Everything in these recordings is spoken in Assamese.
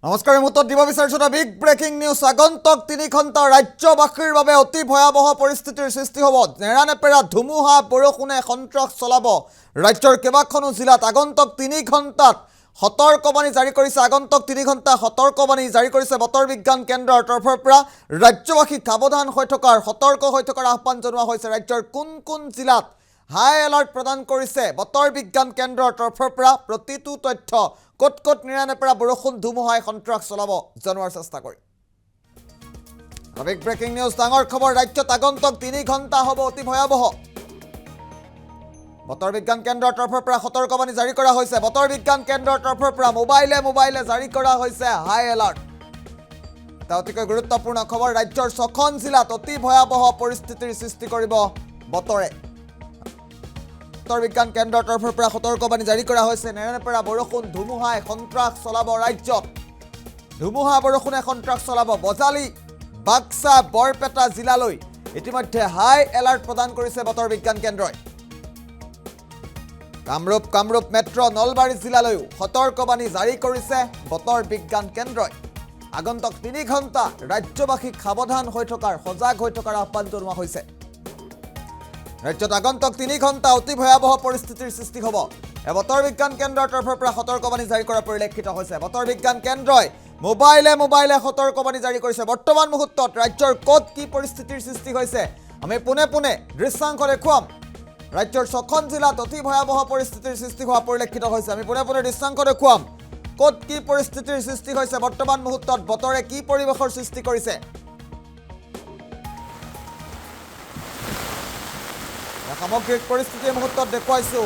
নমস্কাৰ মুহূৰ্তত দিব বিচাৰিছো এটা বিগ ব্ৰেকিং নিউজ আগন্তুক 3 ঘণ্টা ৰাজ্যবাসীৰ বাবে অতি ভয়াবহ পৰিস্থিতিৰ সৃষ্টি হ'ব নেৰানেপেৰা ধুমুহা বৰষুণে সন্ত্ৰাস চলাব ৰাজ্যৰ কেবাখনো জিলাত আগন্তুক 3 ঘণ্টাত সতৰ্কবাণী জাৰি কৰিছে আগন্তুক 3 ঘণ্টা সতৰ্কবাণী জাৰি কৰিছে বতৰ বিজ্ঞান কেন্দ্ৰৰ তৰফৰ পৰা ৰাজ্যবাসী সাৱধান হৈ থকাৰ সতৰ্ক হৈ থকাৰ আহ্বান জনোৱা হৈছে ৰাজ্যৰ কোন জিলাত হাই এলাৰ্ট প্ৰদান কৰিছে বতৰ বিজ্ঞান কেন্দ্ৰৰ তৰফৰ পৰা প্ৰতিটো তথ্য কট নিৰানেপেৰা বৰষুণ ধুমুহাই সন্ত্ৰাস চলাব জানোৱাৰ চেষ্টা কৰি বিগ ব্ৰেকিং নিউজ ডাঙৰ খবৰ ৰাজ্যত আগন্তুক 3 ঘণ্টা হ'ব অতি ভয়াবহ বতৰ বিজ্ঞান কেন্দ্ৰৰ তৰফৰ পৰা সতৰ্কবাণী জাৰি কৰা হৈছে বতৰ বিজ্ঞান কেন্দ্ৰৰ তৰফৰ পৰা মোবাইলে জাৰি কৰা হৈছে হাই এলাৰ্ট এটা অতিকৈ গুৰুত্বপূৰ্ণ খবৰ ৰাজ্যৰ 6খন জিলাত অতি ভয়াবহ পৰিস্থিতিৰ সৃষ্টি কৰিব বতৰে বতৰ বিজ্ঞান কেন্দ্ৰৰ তৰফৰ পৰা সতৰ্কবাণী জাৰি কৰা হৈছে নেৰানেপেৰা বৰষুণ ধুমুহাই সন্ত্ৰাস চলাব ৰাজ্যত ধুমুহা বৰষুণে সন্ত্ৰাস চলাব বজালি বাক্সা বৰপেটা জিলালৈ ইতিমধ্যে হাই এলাৰ্ট প্ৰদান কৰিছে বতৰ বিজ্ঞান কেন্দ্ৰই কামৰূপ মেট্ৰ নলবাৰী জিলালৈও সতৰ্কবাণী জাৰি কৰিছে বতৰ বিজ্ঞান কেন্দ্ৰই আগন্তুক 3 ঘণ্টা ৰাজ্যবাসীক সাৱধান হৈ থকাৰ সজাগ হৈ থকাৰ আহ্বান জনোৱা হৈছে ৰাজ্যত আগন্তুক 3 ঘণ্টা অতি ভয়াবহ পৰিস্থিতিৰ সৃষ্টি হ'ব বতৰ বিজ্ঞান কেন্দ্ৰৰ তৰফৰ পৰা সতৰ্কবাণী জাৰি কৰা পৰিলক্ষিত হৈছে বতৰ বিজ্ঞান কেন্দ্ৰই মোবাইলে সতৰ্কবাণী জাৰি কৰিছে বৰ্তমান মুহূৰ্তত ৰাজ্যৰ ক'ত কি পৰিস্থিতিৰ সৃষ্টি হৈছে আমি পুনে দৃশ্যাংশ দেখুৱাম ৰাজ্যৰ 6খন জিলাত অতি ভয়াবহ পৰিস্থিতিৰ সৃষ্টি হোৱা পৰিলক্ষিত হৈছে আমি পুনে দৃশ্যাংশ দেখুৱাম ক'ত কি পৰিস্থিতিৰ সৃষ্টি হৈছে বৰ্তমান মুহূৰ্তত বতৰে কি পৰিৱেশৰ সৃষ্টি কৰিছে সামগ্ৰিক পৰিস্থিতিৰ মুহূৰ্তত দেখুৱাইছো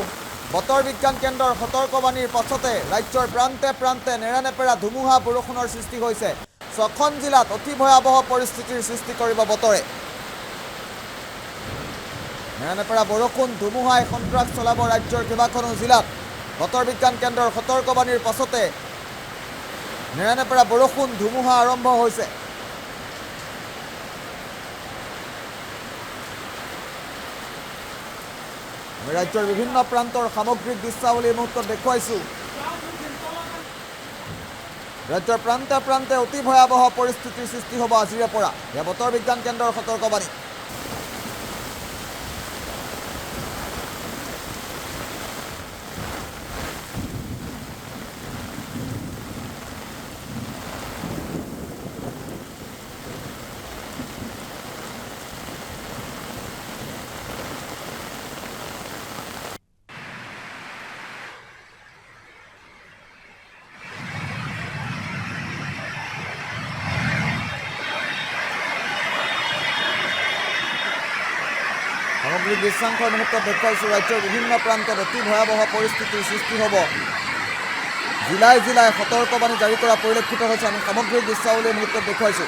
বতৰ বিজ্ঞান কেন্দ্ৰৰ সতৰ্কবাণীৰ পাছতে ৰাজ্যৰ প্ৰান্তে নেৰানেপেৰা ধুমুহা বৰষুণৰ সৃষ্টি হৈছে 6খন জিলাত অতি ভয়াবহ পৰিস্থিতিৰ সৃষ্টি কৰিব বতৰে নেৰানেপেৰা বৰষুণ ধুমুহাই সন্ত্ৰাস চলাব ৰাজ্যৰ কেবাখনো জিলাত বতৰ বিজ্ঞান কেন্দ্ৰৰ সতৰ্কবাণীৰ পাছতে নেৰানেপেৰা বৰষুণ ধুমুহা আৰম্ভ হৈছে ৰাজ্যৰ বিভিন্ন প্ৰান্তৰ সামগ্ৰিক দৃশ্যাৱলীৰ মুহূৰ্তত দেখুৱাইছো ৰাজ্যৰ প্ৰান্তে অতি ভয়াবহ পৰিস্থিতিৰ সৃষ্টি হ'ব আজিৰে পৰা বতৰ বিজ্ঞান কেন্দ্ৰৰ সতৰ্কবাণী সামগ্ৰিক দৃশ্যাংশৰ মুহূৰ্তত দেখুৱাইছো ৰাজ্যৰ বিভিন্ন প্ৰান্তত অতি ভয়াবহ পৰিস্থিতিৰ সৃষ্টি হ'ব জিলাই সতৰ্কবাণী জাৰি কৰা পৰিলক্ষিত হৈছে আমি সামগ্ৰিক দৃশ্যাৱলীৰ মুহূৰ্তত দেখুৱাইছো